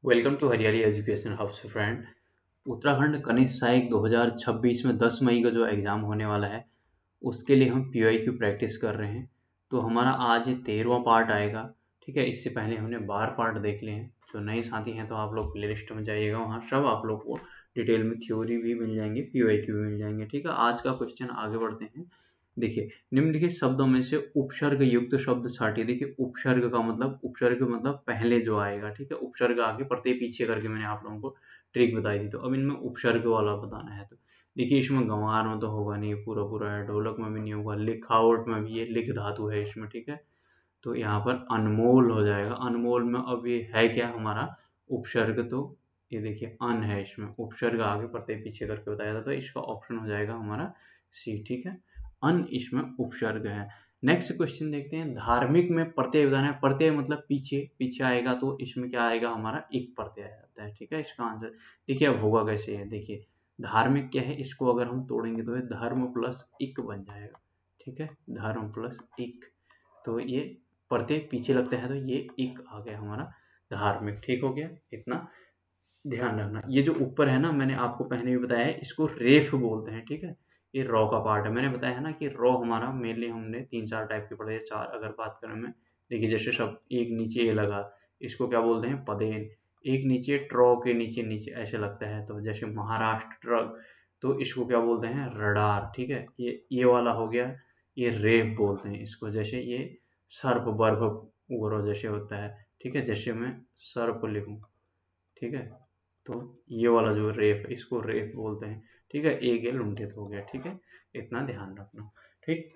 Welcome to हरियाली education hub से friend. Uttarakhand कनिष्ठ सहायक 2026 में 10 मई का जो एग्ज़ाम होने वाला है उसके लिए हम PYQ प्रैक्टिस कर रहे हैं। तो हमारा आज 13वां पार्ट आएगा। ठीक है, इससे पहले हमने 12 पार्ट देख लिए हैं। जो नए साथी हैं तो आप लोग प्ले लिस्ट में जाइएगा, वहाँ सब आप लोग को डिटेल में थ्योरी भी मिल जाएंगे, PYQ भी मिल जाएंगे। ठीक है, आज का क्वेश्चन आगे बढ़ते हैं। देखिए, निम्नलिखित शब्दों में से उपसर्ग युक्त शब्द छांटिए। देखिए, उपसर्ग मतलब पहले जो आएगा। ठीक है, उपसर्ग आगे प्रत्यय पीछे करके मैंने आप लोगों को ट्रिक बताई थी। तो अब इनमें उपसर्ग वाला बताना है। तो देखिए, इसमें गंवार में तो होगा नहीं, पूरा पूरा है। ढोलक में भी नहीं होगा, लिखावट में भी ये लिख धातु है इसमें। ठीक है, तो यहाँ पर अनमोल हो जाएगा। अनमोल में अब ये है क्या हमारा उपसर्ग। तो ये देखिए अन है, इसमें उपसर्ग आगे प्रत्यय पीछे करके बताया था। तो इसका ऑप्शन हो जाएगा हमारा सी। ठीक है, अन इसमें उपसर्ग है। नेक्स्ट क्वेश्चन देखते हैं। धार्मिक में प्रत्यय बताना है। प्रत्यय मतलब पीछे पीछे आएगा, तो इसमें क्या आएगा हमारा एक प्रत्यय आ जाता है। ठीक है, इसका आंसर देखिए अब होगा कैसे है। देखिए, धार्मिक क्या है, इसको अगर हम तोड़ेंगे तो ये धर्म प्लस इक बन जाएगा। ठीक है, धर्म प्लस इक, तो ये प्रत्यय पीछे लगता है तो ये इक आ गया हमारा धार्मिक। ठीक हो गया, इतना ध्यान रखना। ये जो ऊपर है ना, मैंने आपको पहले भी बताया है, इसको रेफ बोलते हैं। ठीक है, ये रॉ का पार्ट है। मैंने बताया है ना कि रॉ हमारा मेनली हमने 3-4 टाइप के पढ़े हैं, 4 अगर बात करें मैं। देखिए, जैसे शब्द एक नीचे ये लगा, इसको क्या बोलते हैं, पदेन। एक नीचे ट्रॉ के नीचे नीचे ऐसे लगता है, तो जैसे महाराष्ट्र ट्रक, तो इसको क्या बोलते हैं, रडार। ठीक है, ये वाला हो गया, ये रेफ बोलते हैं इसको। जैसे ये सर्प बर्फ वगैरह जैसे होता है। ठीक है, जैसे मैं सर्प लिखूं। ठीक है, तो ये वाला जो रेफ है इसको रेफ बोलते हैं। ठीक है, एक ये लुंठित हो गया। ठीक है, इतना ध्यान रखना। ठीक,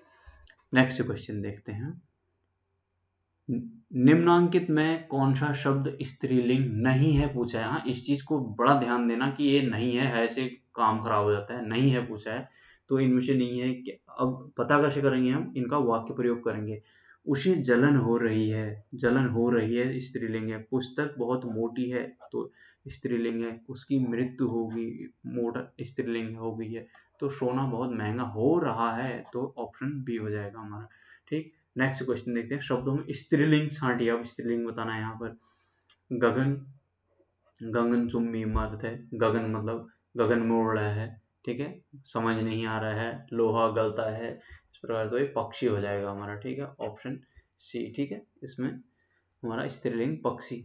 नेक्स्ट क्वेश्चन देखते हैं। निम्नांकित में कौन सा शब्द स्त्रीलिंग नहीं है पूछा है। हाँ, इस चीज को बड़ा ध्यान देना कि ये नहीं है ऐसे काम खराब हो जाता है। नहीं है पूछा है तो इनमें से नहीं है कि अब पता कैसे करेंगे, हम इनका वाक्य प्रयोग करेंगे। उसे जलन हो रही है, जलन हो रही है स्त्रीलिंग है। पुस्तक बहुत मोटी है तो स्त्रीलिंग है। उसकी मृत्यु होगी, मोटा स्त्रीलिंग हो गई है। तो सोना बहुत महंगा हो रहा है, तो ऑप्शन बी हो जाएगा हमारा। ठीक, नेक्स्ट क्वेश्चन देखते हैं। शब्दों में स्त्रीलिंग छांटिए। अब स्त्रीलिंग बताना है यहाँ पर। गगन, गगन चुम्बी इमारत है। गगन मतलब गगन में उड़ रहा है। ठीक है, समझ नहीं आ रहा है। लोहा गलता है, इस प्रकार तो ये पक्षी हो जाएगा हमारा। ठीक है, ऑप्शन सी। ठीक है, इसमें हमारा स्त्रीलिंग पक्षी।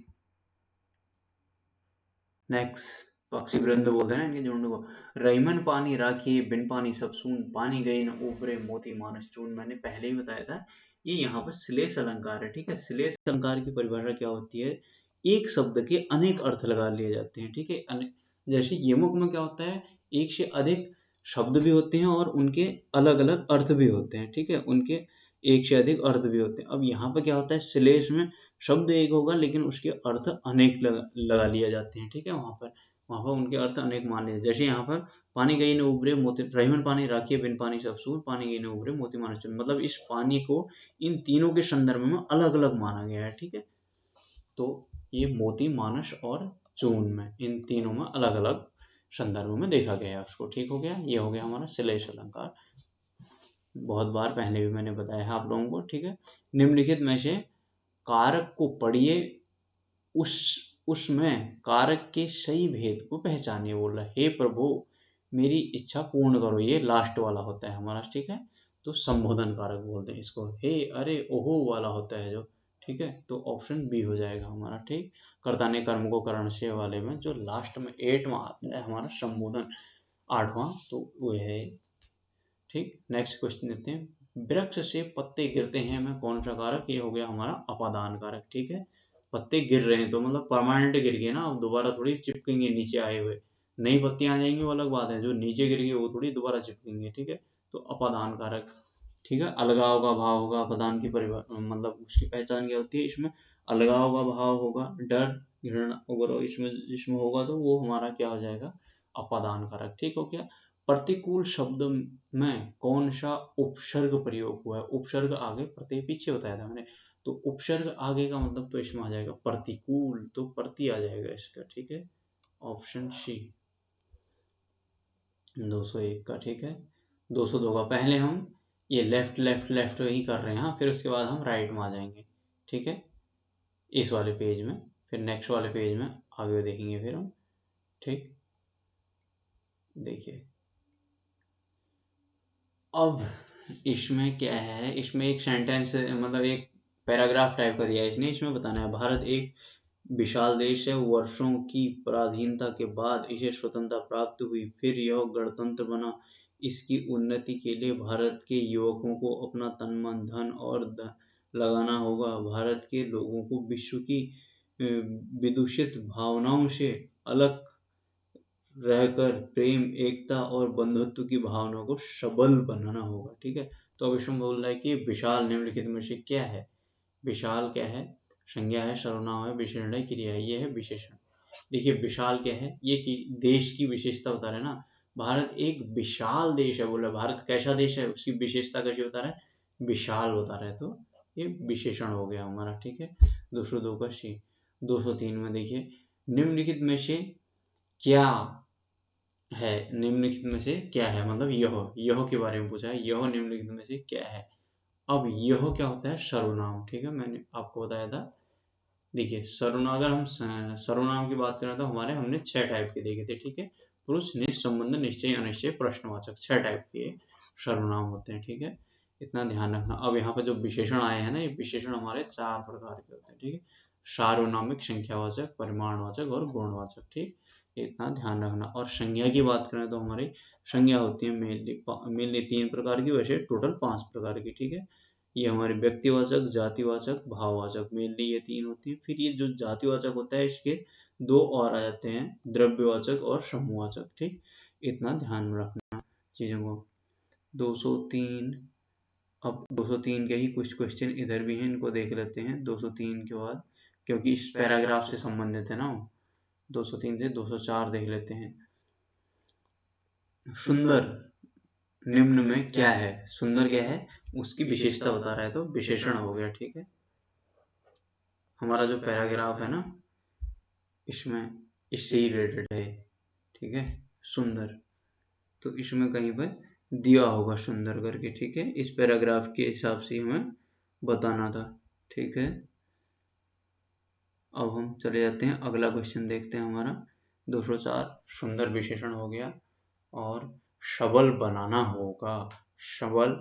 नेक्स्ट, पक्षी वृंद बोलते हैं ना इनके झुंड को। रईमन पानी राखिए, बिन पानी सब सून, पानी गई न ऊपरे मोती मानस चून। मैंने पहले ही बताया था, ये यहाँ पर श्लेष अलंकार है। ठीक है, श्लेष अलंकार की परिभाषा क्या होती है, एक शब्द के अनेक अर्थ लगा लिए जाते हैं। ठीक है, जैसे यमक में क्या होता है, एक से अधिक शब्द भी होते हैं और उनके अलग अलग अर्थ भी होते हैं। ठीक है, उनके एक से अधिक अर्थ भी होते हैं। अब यहाँ पर क्या होता है, श्लेष में शब्द एक होगा लेकिन उसके अर्थ अनेक लगा लिए जाते हैं। ठीक है, वहाँ पर उनके अर्थ अनेक मान लिए। जैसे यहाँ पर पानी गई न उबरे मोती, रहीमन पानी राखिए बिन पानी सब सून, पानी गई न उबरे मोती मानस चून। मतलब इस पानी को इन तीनों के संदर्भ में अलग अलग माना गया है। ठीक है, तो ये मोती मानस और चून में, इन तीनों में अलग अलग संदर्भ में देखा गया है उसको। ठीक हो गया, ये हो गया हमारा श्लेष अलंकार। बहुत बार पहले भी मैंने बताया है आप लोगों को। ठीक है, निम्नलिखित में से कारक को पढ़िए, उस उसमें कारक के सही भेद को पहचानिए। बोल रहा है, हे प्रभु मेरी इच्छा पूर्ण करो। ये लास्ट वाला होता है हमारा। ठीक है, तो संबोधन कारक बोलते हैं इसको। हे अरे ओहो वाला होता है जो। ठीक है, तो ऑप्शन बी हो जाएगा हमारा। ठीक, कर्ता ने कर्म को करण से वाले में जो लास्ट में 8वां आता है हमारा संबोधन, 8वां, तो वो है। ठीक, नेक्स्ट क्वेश्चन देखते हैं। वृक्ष से पत्ते गिरते हैं में कौन सा कारक, ये हो गया हमारा अपादान कारक। ठीक है, पत्ते गिर रहे हैं तो मतलब परमानेंट गिर गए ना, अब दोबारा थोड़ी चिपकेंगे नीचे आए हुए। नई पत्तियां आ जाएंगी वो अलग बात है, जो नीचे गिर गए वो थोड़ी दोबारा चिपकेंगे। ठीक है, तो अपादान कारक। ठीक है, अलगाव का भाव होगा। अपादान की मतलब उसकी पहचान क्या होती है, इसमें अलगाव का भाव होगा, डर घृणा वगैरह इसमें इसमें होगा, तो वो हमारा क्या हो जाएगा, अपादान कारक। ठीक हो गया। प्रतिकूल शब्द में कौन सा उपसर्ग प्रयोग हुआ है। उपसर्ग आगे प्रत्यय पीछे बताया था मैंने, तो उपसर्ग आगे का मतलब तो इसमें आ जाएगा प्रतिकूल, तो प्रति आ जाएगा इसका। ठीक है, ऑप्शन सी 201 का। ठीक है, 202 का। पहले हम ये लेफ्ट लेफ्ट लेफ्ट ही कर रहे हैं, हाँ, फिर उसके बाद हम राइट में आ जाएंगे। ठीक है, इस वाले पेज में, फिर नेक्स्ट वाले पेज में आगे देखेंगे फिर हम, ठीक। देखिए अब इसमें क्या है, इसमें एक सेंटेंस मतलब एक पैराग्राफ टाइप का दिया है इसने, इसमें बताना है भारत एक विशाल देश है, वर्षों की पराधीनता के बाद इसे स्वतंत्रता प्राप्त हुई, फिर यह गणतंत्र बना। इसकी उन्नति के लिए भारत के युवकों को अपना तन मन धन और लगाना होगा। भारत के लोगों को विश्व की विदूषित भावनाओं से अलग रहकर प्रेम, एकता और बंधुत्व की भावना को सबल बनाना होगा, ठीक है। तो अब इसमें बोल रहा है कि विशाल निम्नलिखित में से क्या है। विशाल क्या है, संज्ञा है, सर्वनाम है, विशेषण है, क्रिया है, ये है विशेषण। देखिए विशाल क्या है, ये कि देश की विशेषता बता रहे हैं ना, भारत एक विशाल देश है, बोला भारत कैसा देश है, उसकी विशेषता कैसी बता रहा है, विशाल बता रहा है, तो ये विशेषण हो गया हमारा, ठीक है। 202 का सी। 203 में देखिए निम्नलिखित में से क्या है, निम्नलिखित में से क्या है, मतलब यह के बारे में पूछा है, यह निम्नलिखित में से क्या है। अब यह क्या होता है, सर्वनाम, ठीक है, मैंने आपको बताया था। देखिए सर्वनाम, अगर हम सर्वनाम की बात करें तो हमारे हमने 6 टाइप के देखे थे, ठीक है। पुरुष, निज, संबंध, निश्चय, अनिश्चय, प्रश्नवाचक, 6 टाइप के सर्वनाम होते हैं, ठीक है। इतना ध्यान रखना। अब यहाँ पे जो विशेषण आए हैं ना, ये विशेषण हमारे 4 प्रकार के होते हैं, ठीक है। सार्वनामिक, संख्यावाचक, परिमाणवाचक और गुणवाचक, ठीक। इतना ध्यान रखना। और संज्ञा की बात करें तो हमारी संज्ञा होती है मेनली 3 प्रकार की, वैसे टोटल 5 प्रकार की, ठीक है। ये हमारे व्यक्तिवाचक, जातिवाचक, भाववाचक, मेनली ये 3 होती हैं। फिर ये जो जातिवाचक होता है इसके 2 और आ जाते हैं, द्रव्यवाचक और समूहवाचक, ठीक। इतना ध्यान में रखना चीजों को। 203, अब 203 के ही कुछ क्वेश्चन इधर भी हैं, इनको देख लेते हैं 203 के बाद, क्योंकि इस पैराग्राफ से संबंधित है ना। 203 से 204 देख लेते हैं। सुंदर निम्न में क्या है, सुंदर क्या है, उसकी विशेषता बता रहा है, तो विशेषण हो गया, ठीक है। हमारा जो पैराग्राफ है ना, इसमें इससे ही रिलेटेड है, ठीक है। सुंदर, तो इसमें कहीं पर दिया होगा सुंदर करके, ठीक है। इस पैराग्राफ के हिसाब से हमें बताना था, ठीक है। अब हम चले जाते हैं, अगला क्वेश्चन देखते हैं हमारा 204। सुंदर विशेषण हो गया, और सबल बनाना होगा। सबल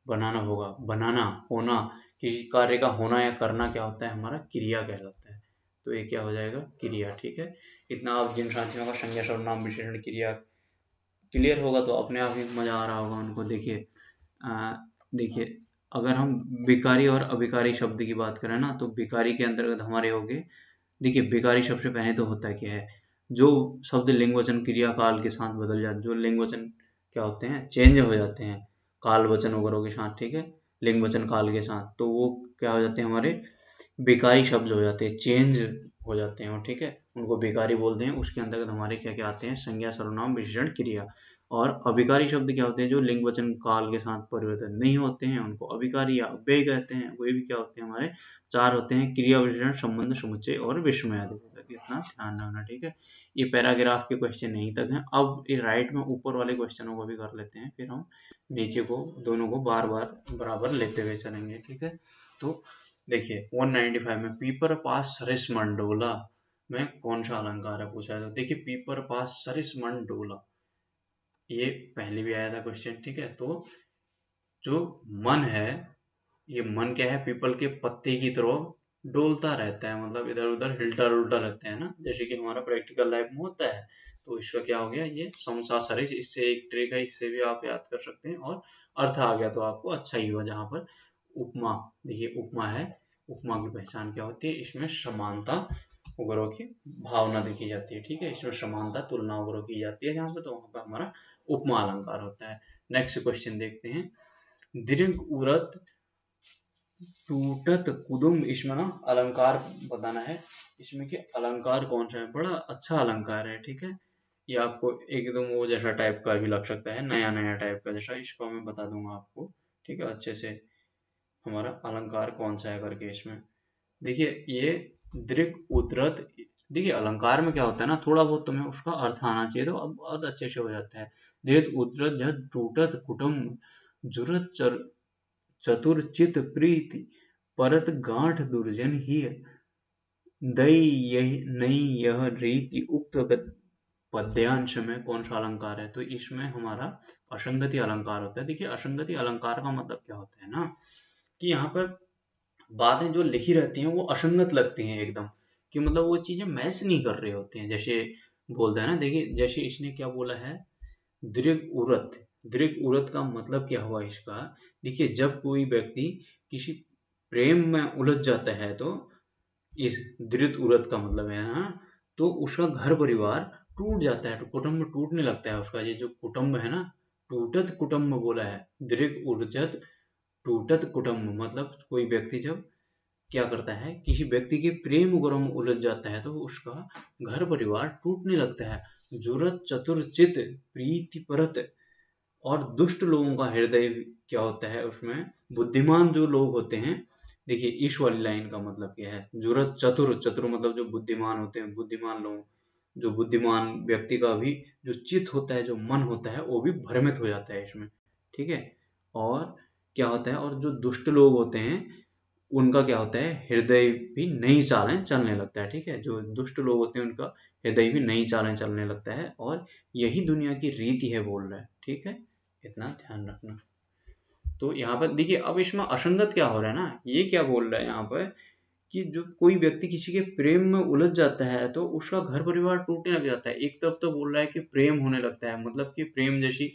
बनाना होगा, बनाना, होना, किसी कार्य का होना या करना क्या होता है, हमारा क्रिया कहलाता है, तो ये क्या हो जाएगा, क्रिया, ठीक है। इतना आप जिन साथियों का संज्ञा, सर्वनाम, विशेषण, क्रिया क्लियर होगा तो अपने आप ही मजा आ रहा होगा उनको। देखिए देखिए अगर हम विकारी और अविकारी शब्द की बात करें ना, तो विकारी के अंतर्गत हमारे हो गए। देखिए विकारी सबसे पहले तो होता क्या है, जो शब्द लिंग वचन क्रिया काल के साथ बदल जाते, जो लिंग वचन क्या होते हैं, चेंज हो जाते हैं काल वचन वगैरह के साथ, ठीक है, लिंग वचन काल के साथ, तो वो क्या हो जाते हैं, हमारे बेकारी शब्द हो जाते हैं, चेंज हो जाते हैं वो, ठीक है, उनको बेकारी बोलते हैं। उसके अंतर्गत हमारे क्या क्या आते हैं, संज्ञा, सर्वनाम, विशेषण, क्रिया। और अभिकारी शब्द क्या होते हैं, जो लिंग वचन काल के साथ परिवर्तन नहीं होते हैं, उनको अभिकारी या अव्यय कहते हैं। वे भी क्या होते हैं, हमारे 4 होते हैं, क्रिया, विशेषण, संबंध, समुच्चय और विस्मय आदि। इतना ध्यान रखना, ठीक है। ये पैराग्राफ के क्वेश्चन यहीं तक हैं। अब ये राइट में ऊपर वाले क्वेश्चनों को भी कर लेते हैं, फिर हम नीचे को दोनों को बार बार बराबर लेते हुए चलेंगे, ठीक है। तो देखिए 195 में पीपर पास सरिस मंडोला में कौन सा अलंकार है पूछा है, तो देखिए पीपर पास सरिस मंडोला, ये पहले भी आया था क्वेश्चन, ठीक है। तो जो मन है, ये मन क्या है, पीपल के पत्ते की तरह डोलता रहता है, मतलब इधर उधर हिलता डुलता रहता है ना, जैसे कि हमारा प्रैक्टिकल लाइफ में होता है। तो इसका क्या हो गया, ये समसा सरिस, इससे एक ट्रिक है, इससे भी आप याद कर सकते हैं, और अर्थ आ गया तो आपको अच्छा ही हुआ। जहां पर उपमा, देखिए उपमा है, उपमा की पहचान क्या होती है, इसमें समानता वगैरह की भावना देखी जाती है, ठीक है। इसमें समानता, तुलना वगैरह की जाती है जहाँ पे, तो वहां पर हमारा उपमा अलंकार होता है। नेक्स्ट क्वेश्चन देखते हैं, दीर्घ उरत टूटत कुदुम, इसमें ना अलंकार बताना है, इसमें कि अलंकार कौन सा है, बड़ा अच्छा अलंकार है, ठीक है। ये आपको एकदम वो जैसा टाइप का भी लग सकता है, नया नया टाइप का जैसा, इसको मैं बता दूंगा आपको, ठीक है, अच्छे से। हमारा अलंकार कौन सा है करके इसमें देखिए, ये दृक उद्रत, देखिए अलंकार में क्या होता है ना, थोड़ा बहुत तुम्हें उसका अर्थ आना चाहिए, तो अब बहुत अच्छे से हो जाता है। दृत उद्रत जद टूटत कुटुम, जुरत चतुर चित प्रीति, परत गांठ दुर्जन ही, दई यही नहीं यह रीति उक्त पद्यांश में कौन सा अलंकार है? तो इसमें हमारा असंगति अलंकार होता है। देखिए असंगति अलंकार का मतलब क्या होता है ना, कि यहाँ पर बातें जो लिखी रहती हैं वो असंगत लगती हैं एकदम, कि मतलब वो चीजें मैच नहीं कर रही होती हैं। जैसे बोलते हैं ना, देखिए जैसे इसने क्या बोला है, दृग उरत। दृग उरत का मतलब क्या हुआ इसका? देखिए जब कोई व्यक्ति किसी प्रेम में उलझ जाता है तो इस दृढ़ उरत का मतलब है ना, तो उसका घर परिवार टूट जाता है, तो कुटुंब टूटने लगता है उसका। ये जो कुटुंब है ना, टूटत कुटुंब बोला है, दृढ़ उर्जत टूटत कुटुंब, मतलब कोई व्यक्ति जब क्या करता है, किसी व्यक्ति के प्रेम उग्र में उलझ जाता है तो उसका घर परिवार टूटने लगता है। जुरत चतुरचित प्रीति परत, और दुष्ट लोगों का हृदय क्या होता है उसमें, बुद्धिमान जो लोग होते हैं। देखिए इस वाली लाइन का मतलब क्या है, जुरत चतुर, चतुर मतलब जो बुद्धिमान होते हैं, बुद्धिमान लोग, जो बुद्धिमान व्यक्ति का भी जो चित्त होता है, जो मन होता है, वो भी भ्रमित हो जाता है इसमें, ठीक है। और क्या होता है, और जो दुष्ट लोग होते हैं उनका क्या होता है, हृदय भी नई चालें चलने लगता है, ठीक है। जो दुष्ट लोग होते हैं उनका हृदय भी नई चालें चलने लगता है, और यही दुनिया की रीति है बोल रहा है, ठीक है। इतना ध्यान रखना। तो यहाँ पर देखिए अब इसमें असंगत क्या हो रहा है ना, ये क्या बोल रहा है यहाँ पर, कि जो कोई व्यक्ति किसी के प्रेम में उलझ जाता है तो उसका घर परिवार टूटने लग जाता है। एक तरफ तो बोल रहा है कि प्रेम होने लगता है, मतलब कि प्रेम जैसी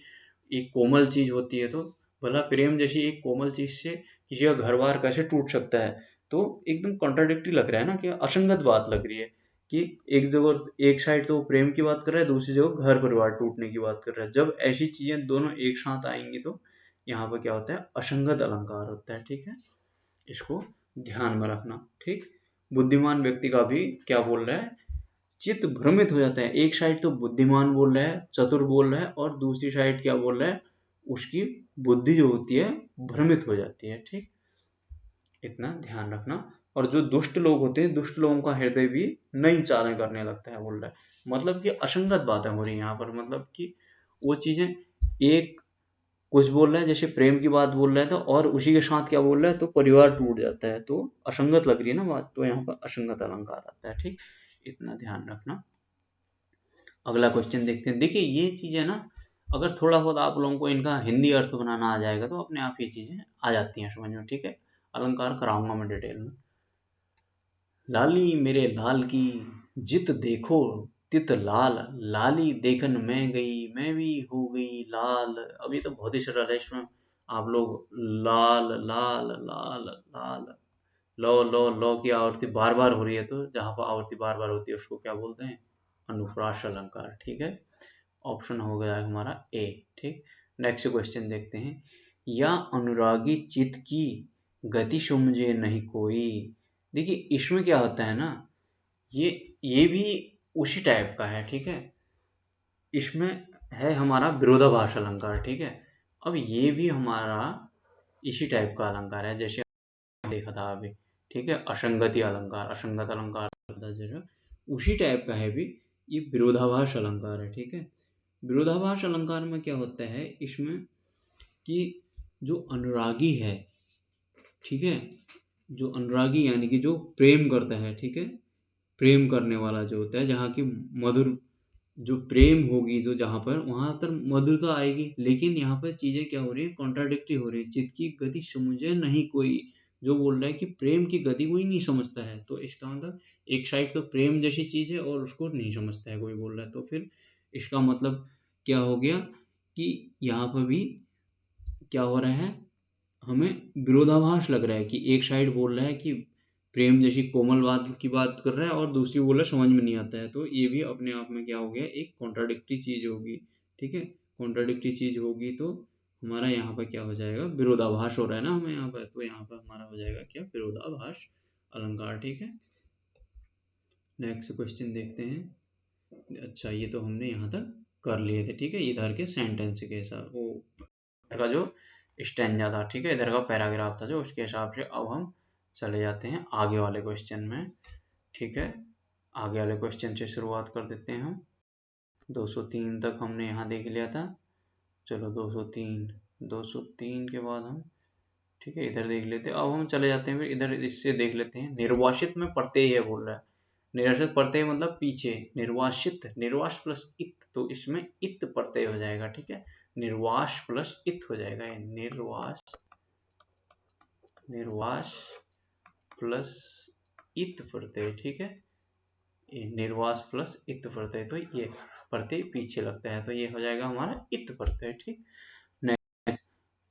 एक कोमल चीज होती है, तो भला प्रेम जैसी एक कोमल चीज से किसी का घर बार कैसे टूट सकता है? तो एकदम कॉन्ट्राडिक्टरी लग रहा है ना, कि असंगत बात लग रही है, कि एक जगह एक साइड तो वो प्रेम की बात कर रहा है, दूसरी जगह घर परिवार टूटने की बात कर रहा है। जब ऐसी चीजें दोनों एक साथ आएंगी तो यहाँ पर क्या होता है, असंगत अलंकार होता है, ठीक है। इसको ध्यान में रखना, ठीक। बुद्धिमान व्यक्ति का भी क्या बोल रहा है, चित्त भ्रमित हो जाता है। एक साइड तो बुद्धिमान बोल रहा है, चतुर बोल रहा है, और दूसरी साइड क्या बोल रहा है, उसकी बुद्धि जो होती है भ्रमित हो जाती है, ठीक। इतना ध्यान रखना। और जो दुष्ट लोग होते हैं, दुष्ट लोगों का हृदय भी नई चालें करने लगता है बोल रहा है। मतलब कि असंगत बातें हो रही है यहाँ पर, मतलब कि वो चीजें एक कुछ बोल रहा है, जैसे प्रेम की बात बोल रहा है, तो और उसी के साथ क्या बोल रहा है, तो परिवार टूट जाता है, तो असंगत लग रही है ना बात, तो यहाँ पर असंगत अलंकार आता है, ठीक। इतना ध्यान रखना। अगला क्वेश्चन देखते हैं। देखिए ये चीजें ना, अगर थोड़ा बहुत आप लोगों को इनका हिंदी अर्थ बनाना आ जाएगा तो अपने आप ये चीजें आ जाती हैं समझ में, ठीक है। अलंकार कराऊंगा मैं डिटेल में। लाली मेरे लाल की जित देखो तित लाल, लाली देखन मैं गई मैं भी हो गई लाल। अब ये तो बहुत ही सरल है, इसमें आप लोग लाल लाल लाल लाल, लो की आवृत्ति बार बार हो रही है, तो जहां पर आवृत्ति बार बार होती है उसको क्या बोलते हैं, अनुप्रास अलंकार, ठीक है। ऑप्शन हो गया है हमारा ए, ठीक। नेक्स्ट क्वेश्चन देखते हैं। या अनुरागी चित की गति समझे नहीं कोई। देखिए इसमें क्या होता है ना, ये ये भी उसी टाइप का है, ठीक है। इसमें है हमारा विरोधाभास अलंकार, ठीक है। अब ये भी हमारा इसी टाइप का अलंकार है जैसे देखा था अभी, ठीक है। असंगति अलंकार, असंगत अलंकार था जरा, उसी टाइप का है भी। ये विरोधाभास अलंकार है, ठीक है। विरोधाभास अलंकार में क्या होता है इसमें, कि जो अनुरागी है, ठीक है, जो अनुरागी यानी कि जो प्रेम करता है, ठीक है, प्रेम करने वाला जो होता है, जहाँ की मधुर जो प्रेम होगी, जो जहाँ पर वहां पर मधुरता आएगी, लेकिन यहाँ पर चीजें क्या हो रही है, कॉन्ट्राडिक्टरी हो रही है। चित्त की गति समझे नहीं कोई, जो बोल रहा है कि प्रेम की गति कोई नहीं समझता है, तो इसका मतलब एक साइड तो प्रेम जैसी चीज है और उसको नहीं समझता है कोई बोल रहा है, तो फिर इसका मतलब क्या हो गया, कि यहाँ पर भी क्या हो रहा है, हमें विरोधाभास लग रहा है, कि एक साइड बोल रहा है कि प्रेम जैसी कोमल बात की बात कर रहा है, और दूसरी बोल रहा है समझ में नहीं आता है, तो ये भी अपने आप में क्या हो गया, एक कॉन्ट्राडिक्टरी चीज होगी, ठीक है। कॉन्ट्राडिक्टरी चीज होगी तो हमारा यहाँ पर क्या हो जाएगा, विरोधाभास हो रहा है ना हमें यहाँ पर, तो यहाँ पर हमारा हो जाएगा क्या, विरोधाभास अलंकार, ठीक है। नेक्स्ट क्वेश्चन देखते हैं। अच्छा ये तो हमने यहाँ तक कर लिए थे, ठीक है, इधर के सेंटेंस के हिसाब वो का जो स्टैंजा था, ठीक है, इधर का पैराग्राफ था जो, उसके हिसाब से अब हम चले जाते हैं आगे वाले क्वेश्चन में, ठीक है। आगे वाले क्वेश्चन से शुरुआत कर देते हैं हम। 203 तक हमने यहाँ देख लिया था। चलो 203 के बाद हम, ठीक है, इधर देख लेते हैं। अब हम चले जाते हैं फिर इधर, इससे देख लेते हैं। निर्वासित में प्रत्यय है बोल रहा है, निर्वासित प्रत्यय मतलब पीछे, निर्वासित, निर्वास प्लस इत, तो इसमें इत प्रत्यय हो जाएगा, ठीक है, निर्वास प्लस इत हो जाएगा, निर्वास, निर्वास प्लस इत प्रत्यय, ठीक है, निर्वास प्लस इत प्रत्यय, तो ये प्रत्यय पीछे लगता है, तो ये हो जाएगा हमारा इत प्रत्यय, ठीक।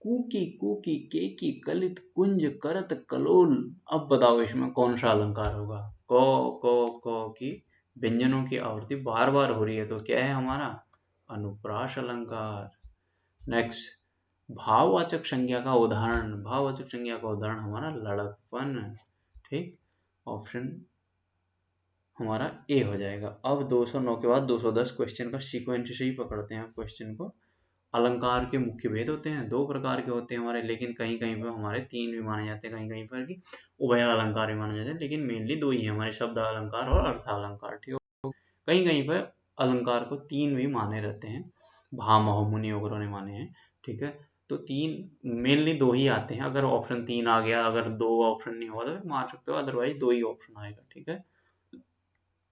कुकी कुकी केकी कलित कुंज करत कलोल, अब बताओ इसमें कौन सा अलंकार होगा। क की व्यंजनों की आवृत्ति बार बार हो रही है, तो क्या है हमारा अनुप्रास अलंकार। नेक्स्ट, भाववाचक संज्ञा का उदाहरण, भाववाचक संज्ञा का उदाहरण हमारा लड़कपन, ठीक, ऑप्शन हमारा ए हो जाएगा। अब 209 के बाद 210 क्वेश्चन का सीक्वेंस से ही पकड़ते हैं क्वेश्चन को। अलंकार के मुख्य भेद होते हैं, दो प्रकार के होते हैं हमारे, लेकिन कहीं कहीं पर हमारे तीन भी माने जाते हैं, कहीं कहीं पर कि उभय अलंकार भी माने जाते हैं, लेकिन मेनली दो ही है हमारे, शब्द अलंकार और अर्थ अलंकार, ठीक है। कहीं कहीं पर अलंकार को तीन भी माने रहते हैं, भामह मुनि वगैरह ने माने हैं, ठीक है। तो तीन मेनली दो ही आते हैं, अगर ऑप्शन तीन आ गया, अगर दो ऑप्शन नहीं हुआ तो मान सकते हो, अदरवाइज दो ही ऑप्शन आएगा, ठीक है।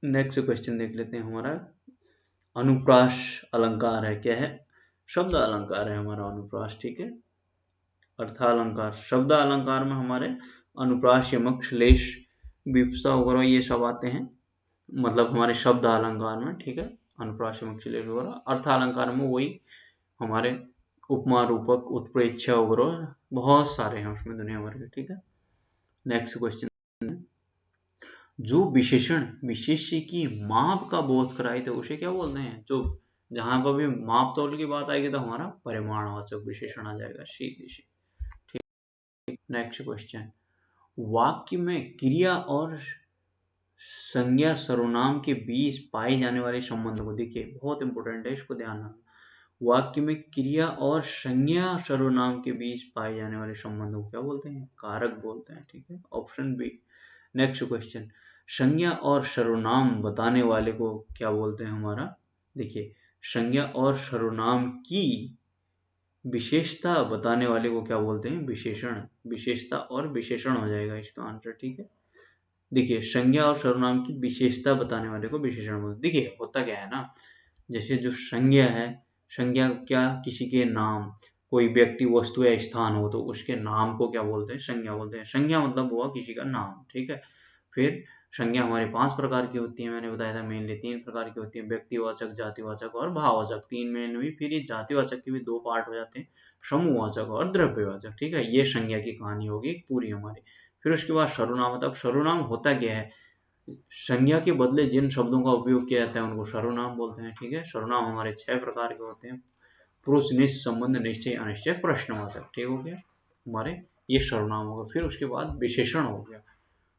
नेक्स्ट क्वेश्चन देख लेते हैं हमारा, अनुप्रास अलंकार है, क्या है, शब्द अलंकार है हमारा अनुप्रास, ठीक है। अर्थालंकार, शब्द अलंकार में हमारे अनुप्रास, यमक, श्लेष, विवक्षा वगैरह ये सब आते हैं, मतलब हमारे शब्द अलंकार में, ठीक है, अनुप्रास, यमक, श्लेष वगैरह। अर्थालंकार में वही हमारे उपमा, रूपक, उत्प्रेक्षा वगैरह बहुत सारे हैं उसमें दुनिया भर के, ठीक है। नेक्स्ट क्वेश्चन, जो विशेषण विशेष्य की माप का बोध कराए थे उसे क्या बोलते हैं। जो जहां पर भी माप तौल की बात आएगी तो हमारा परिमाणवाचक विशेषण आ जाएगा, सीधी सी, ठीक। नेक्स्ट क्वेश्चन, वाक्य में क्रिया और संज्ञा सर्वनाम के बीच पाए जाने वाले संबंध को, देखिए बहुत इंपॉर्टेंट है, इसको ध्यान रखना। वाक्य में क्रिया और संज्ञा सर्वनाम के बीच पाए जाने वाले संबंध को क्या बोलते हैं, कारक बोलते हैं, ठीक है, ऑप्शन बी। नेक्स्ट क्वेश्चन, संज्ञा और सर्वनाम बताने वाले को क्या बोलते हैं हमारा, देखिए संज्ञा और सर्वनाम की विशेषता बताने वाले को क्या बोलते हैं, विशेषण, विशेषता और विशेषण हो जाएगा इसका आंसर, ठीक है। देखिए संज्ञा और सर्वनाम की विशेषता बताने वाले को विशेषण बोलते हैं। देखिए होता क्या है ना, जैसे जो संज्ञा है, संज्ञा क्या, किसी के नाम, कोई व्यक्ति, वस्तु या स्थान हो तो उसके नाम को क्या बोलते हैं, संज्ञा बोलते हैं। संज्ञा मतलब हुआ किसी का नाम, ठीक है। फिर संज्ञा हमारी 5 प्रकार की होती है, मैंने बताया था मेनली 3 प्रकार की होती है, व्यक्तिवाचक, जातिवाचक और भाववाचक, 3 में भी। फिर ये जातिवाचक के भी 2 पार्ट हो जाते हैं, समूहवाचक और द्रव्यवाचक, ठीक है। ये संज्ञा की कहानी होगी पूरी हमारी। फिर उसके बाद सर्वनाम, मतलब सर्वनाम होता क्या है, संज्ञा के बदले जिन शब्दों का उपयोग किया जाता है उनको सर्वनाम बोलते हैं, ठीक है। सर्वनाम हमारे 6 प्रकार के होते हैं, पुरुष, निश्चय, संबंध, निश्चय, अनिश्चय, प्रश्नवाचक, ठीक हो गया हमारे, ये सर्वनाम होगा। फिर उसके बाद विशेषण हो गया।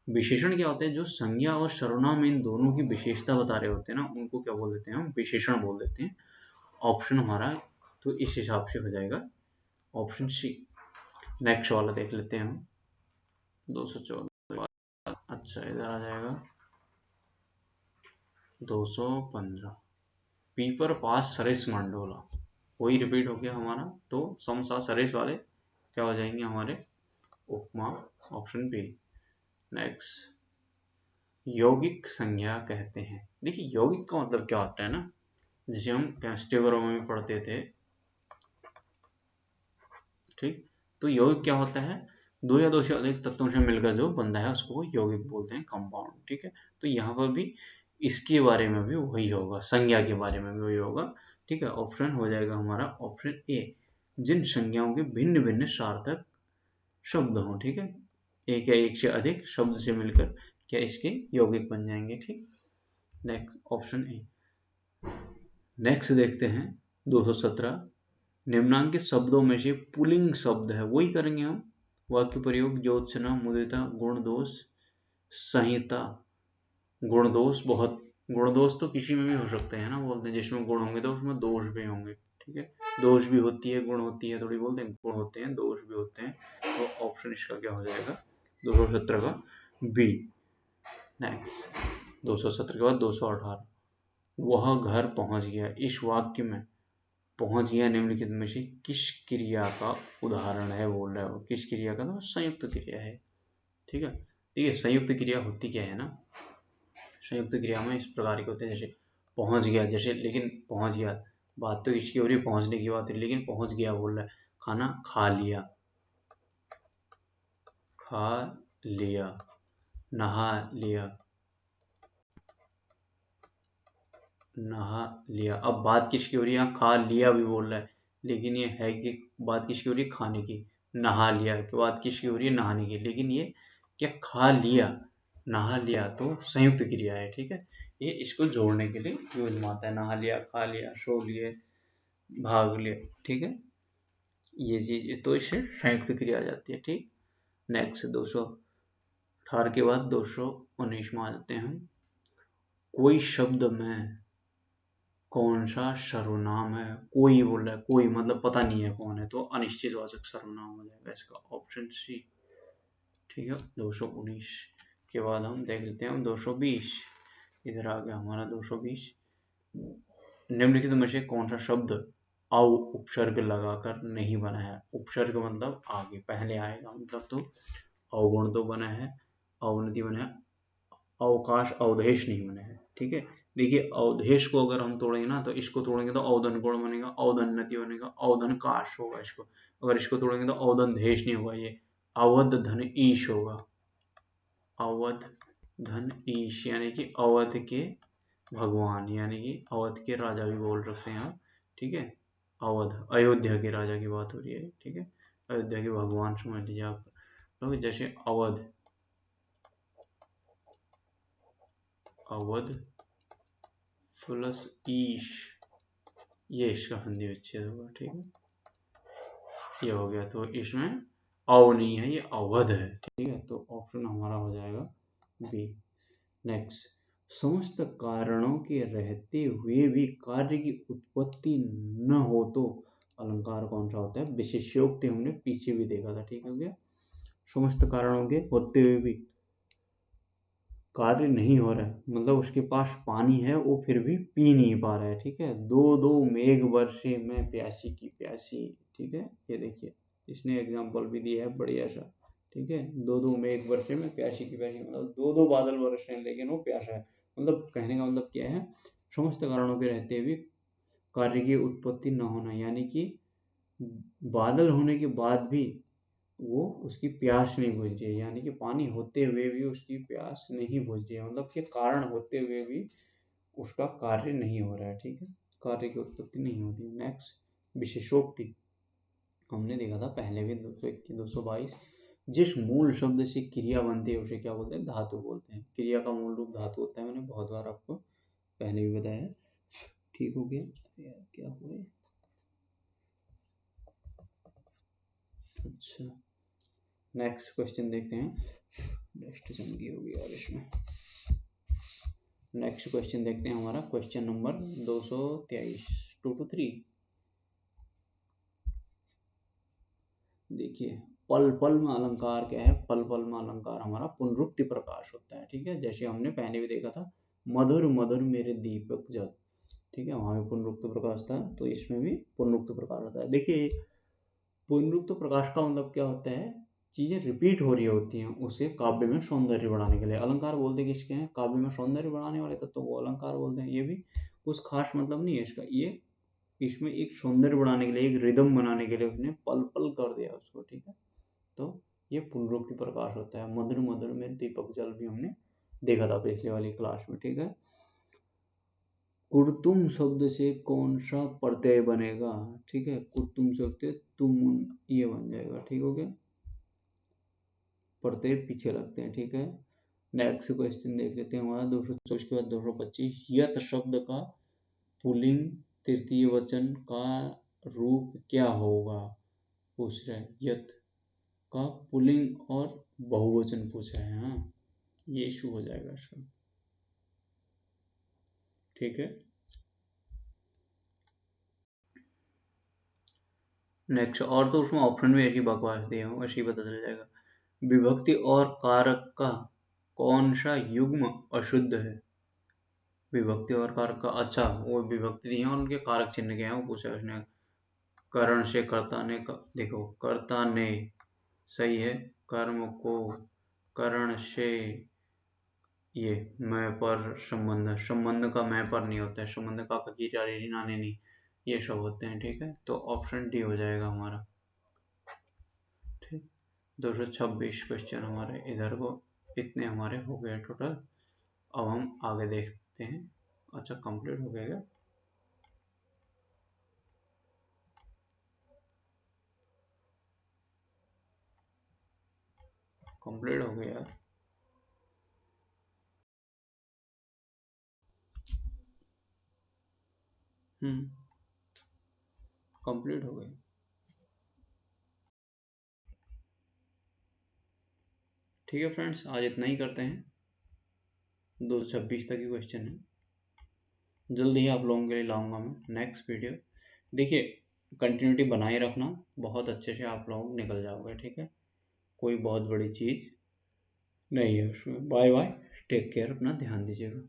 विशेषण क्या होते हैं, जो संज्ञा और सर्वनाम इन दोनों की विशेषता बता रहे होते हैं ना, उनको क्या बोल देते हैं हम, विशेषण बोल देते हैं। ऑप्शन हमारा तो इस हिसाब से हो जाएगा ऑप्शन सी। नेक्स्ट वाला देख लेते हैं हम, 214, अच्छा इधर आ जाएगा 215, पीपर पास सरेस मंडोला, वही रिपीट हो गया हमारा, तो समसा सरेस वाले क्या हो जाएंगे हमारे, उपमा, ऑप्शन बी। नेक्स्ट, यौगिक संज्ञा कहते हैं। देखिए यौगिक का मतलब क्या होता है ना, जिसे हम केमिस्ट्री वगैरह में पढ़ते थे, ठीक। तो यौगिक क्या होता है, दो या दो से अधिक तत्वों से मिलकर जो बनता है उसको यौगिक बोलते हैं, कंपाउंड, ठीक है। तो यहाँ पर भी इसके बारे में भी वही होगा, संज्ञा के बारे में भी वही होगा, ठीक है। ऑप्शन हो जाएगा हमारा ऑप्शन ए, जिन संज्ञाओं के भिन्न भिन्न सार्थक शब्द हों, ठीक है, एक या एक से अधिक शब्द से मिलकर क्या इसके यौगिक बन जाएंगे, ठीक। Next option A. नेक्स्ट देखते हैं 217, निम्नांकित शब्दों में से पुल्लिंग शब्द है, वही करेंगे हम, वाक्य प्रयोग, ज्योत्सना, मुदिता, गुण दोष, संहिता। गुण दोष, बहुत गुण दोष तो किसी में भी हो सकते हैं ना, बोलते हैं जिसमें गुण होंगे तो उसमें दोष भी होंगे, ठीक है। दोष भी होती है, गुण होती है, थोड़ी बोलते हैं गुण होते हैं, दोष भी होते हैं, तो ऑप्शन इसका क्या हो जाएगा 217 का बी। नेक्स्ट 217 के बाद 218, वह घर पहुंच गया, इस वाक्य में पहुंच गया निम्नलिखित में से किस क्रिया का उदाहरण है, बोल रहा है वो किस क्रिया का, तो संयुक्त क्रिया है, ठीक है। देखिए संयुक्त क्रिया होती क्या है ना, संयुक्त क्रिया में इस प्रकार के होते हैं, जैसे पहुंच गया, जैसे लेकिन पहुंच गया, बात तो इसकी हो रही है, पहुंचने की बात है, लेकिन पहुंच गया बोल रहा है। खाना खा लिया, खा लिया, नहा लिया, नहा लिया। अब बात किसकी हो रही है, यहाँ खा लिया भी बोल रहा है, लेकिन ये है कि बात किसकी हो रही है, खाने की। नहा लिया की बात किसकी हो रही है, नहाने की, लेकिन ये क्या खा लिया, नहा लिया तो संयुक्त क्रिया है, ठीक है। ये इसको जोड़ने के लिए यूज में आता है, नहा लिया, खा लिया, सो लिए, भाग लिया, ठीक है। ये चीज तो इससे संयुक्त क्रिया आ जाती है, ठीक। नेक्स्ट 218 के बाद 219 में आ जाते हैं हम। कोई शब्द में कौन सा सर्वनाम है, कोई बोल रहा है, कोई मतलब पता नहीं है कौन है, तो अनिश्चितवाचक सर्वनाम हो जाएगा इसका, ऑप्शन सी, ठीक है। 219 के बाद हम देख लेते हैं हम 220, इधर आ गया हमारा 220। निम्नलिखित में से कौन सा शब्द अव उपसर्ग लगाकर नहीं बना है। उपसर्ग मतलब आगे पहले आएगा, मतलब तो अवगुण तो बना है, अवनति बना है, अवकाश अवधेश नहीं बना है, ठीक है। देखिए अवधेश को अगर हम तोड़ेंगे ना, तो इसको तोड़ेंगे तो अवधन गुण बनेगा, अवधन्नति बनेगा, अवधन काश होगा इसको। अगर इसको तोड़ेंगे तो अवधन देश नहीं होगा, ये अवध धन ईश होगा, अवध धन ईश, यानी कि अवध के भगवान, यानी कि अवध के राजा भी बोल रखते हैं आप, ठीक है। अवध अयोध्या के राजा की बात हो रही है, ठीक है। अयोध्या के भगवान समझ लीजिए आप, तो जैसे अवध, अवध प्लस ईश, ये इसका संधि विच्छेद होगा, ठीक है। ये हो गया, तो इसमें अव नहीं है, ये अवध है, ठीक है। तो ऑप्शन हमारा हो जाएगा बी। नेक्स्ट, समस्त कारणों के रहते हुए भी कार्य की उत्पत्ति न हो तो अलंकार कौन सा होता है। विशेषोक्ति हमने पीछे भी देखा था, ठीक हो गया। समस्त कारणों के होते हुए भी कार्य नहीं हो रहा है, मतलब उसके पास पानी है, वो फिर भी पी नहीं पा रहा है, ठीक है। दो दो मेघ वर्षे में प्यासी की प्यासी, ठीक है। ये देखिए इसने एग्जाम्पल भी दिया है बढ़िया सा, ठीक है। दो दो मेघ वर्षे में प्यासी की प्यासी, मतलब दो दो बादल वर्ष हैं लेकिन वो प्यासा है। मतलब कहने का मतलब क्या है, समस्त कारणों के रहते हुए कार्य की उत्पत्ति न होना, यानी कि बादल होने के बाद भी वो उसकी प्यास नहीं बुझ रही है, यानी कि पानी होते हुए भी उसकी प्यास नहीं बुझ रही है, मतलब कि कारण होते हुए भी उसका कार्य नहीं हो रहा है, ठीक है। कार्य की उत्पत्ति नहीं हो रही है। नेक्स्ट, विशेषोक्ति हमने देखा था पहले भी 221 222, जिस मूल शब्द से क्रिया बनती है उसे क्या बोलते हैं, धातु बोलते हैं। क्रिया का मूल रूप धातु होता है, मैंने बहुत बार आपको पहले भी बताया, ठीक हो गया। यार क्या हुआ, अच्छा नेक्स्ट क्वेश्चन देखते हैं। नेक्स्ट जंगी हो गया इसमें। नेक्स्ट क्वेश्चन देखते हैं हमारा, क्वेश्चन नंबर 223, 2 to 3। देखिए पल पल में अलंकार क्या है, पल पल में अलंकार हमारा पुनरुक्ति प्रकाश होता है, ठीक है। जैसे हमने पहले भी देखा था, मधुर मधुर मेरे दीपक जल, ठीक है, वहां भी पुनरुक्त प्रकाश था, तो इसमें भी पुनरुक्त प्रकाश होता है। देखिए पुनरुक्त प्रकाश का मतलब क्या होता है, चीजें रिपीट हो रही होती हैं, उसे काव्य में सौंदर्य बढ़ाने के लिए। अलंकार बोलते किसके हैं, काव्य में सौंदर्य बढ़ाने वाले तत्व को अलंकार बोलते हैं। ये भी कुछ खास मतलब नहीं है इसका, ये इसमें एक सौंदर्य बढ़ाने के लिए, एक रिदम बनाने के लिए उसने पल पल कर दिया उसको, ठीक है। तो ये पुनरुक्ति प्रकाश होता है। मधुर मधुर में दीपक जल भी हमने देखा था पिछले वाली क्लास में, ठीक है। कुर्तुम शब्द से कौन सा प्रत्यय बनेगा, ठीक है। कुर्तुम शब्द से तुम, ये बन जाएगा, ठीक हो गया। प्रत्यय पीछे रखते हैं, ठीक है। नेक्स्ट क्वेश्चन देख लेते हैं हमारा 224 के बाद 225। यत शब्द का पुल्लिंग तृतीय वचन का रूप क्या होगा, पूछ रहा है। यत का पुल्लिंग और बहुवचन पूछा है, हाँ ये इशू हो जाएगा इसका, ठीक है। नेक्स्ट, और तो उसमें ऑप्शन भी ऐसी बकवास दिए हो, ऐसे ही पता चल जाएगा। विभक्ति और कारक का कौन सा युग्म अशुद्ध है। विभक्ति और कारक का, अच्छा वो विभक्ति दी है और उनके कारक चिन्ह क्या है वो पूछा है उसने। करण से कर्ता ने का, देखो कर्ता ने सही है, कर्म को करण से ये मैं पर संबंध का मैं पर नहीं होता है, संबंध का की री नाने नहीं, ये सब होते हैं। ठीक है, तो ऑप्शन डी हो जाएगा हमारा। ठीक, 226 क्वेश्चन हमारे इधर को इतने हमारे हो गए टोटल। अब हम आगे देखते हैं। अच्छा, कंप्लीट हो गया क्या? कंप्लीट हो गया। कंप्लीट हो गई। ठीक है फ्रेंड्स, आज इतना ही करते हैं। 226 तक ही क्वेश्चन है। जल्दी ही आप लोगों के लिए लाऊंगा मैं नेक्स्ट वीडियो। देखिए, कंटिन्यूटी बनाए रखना, बहुत अच्छे से आप लोग निकल जाओगे। ठीक है, कोई बहुत बड़ी चीज़ नहीं है उसमें। बाय बाय, टेक केयर, अपना ध्यान दीजिएगा।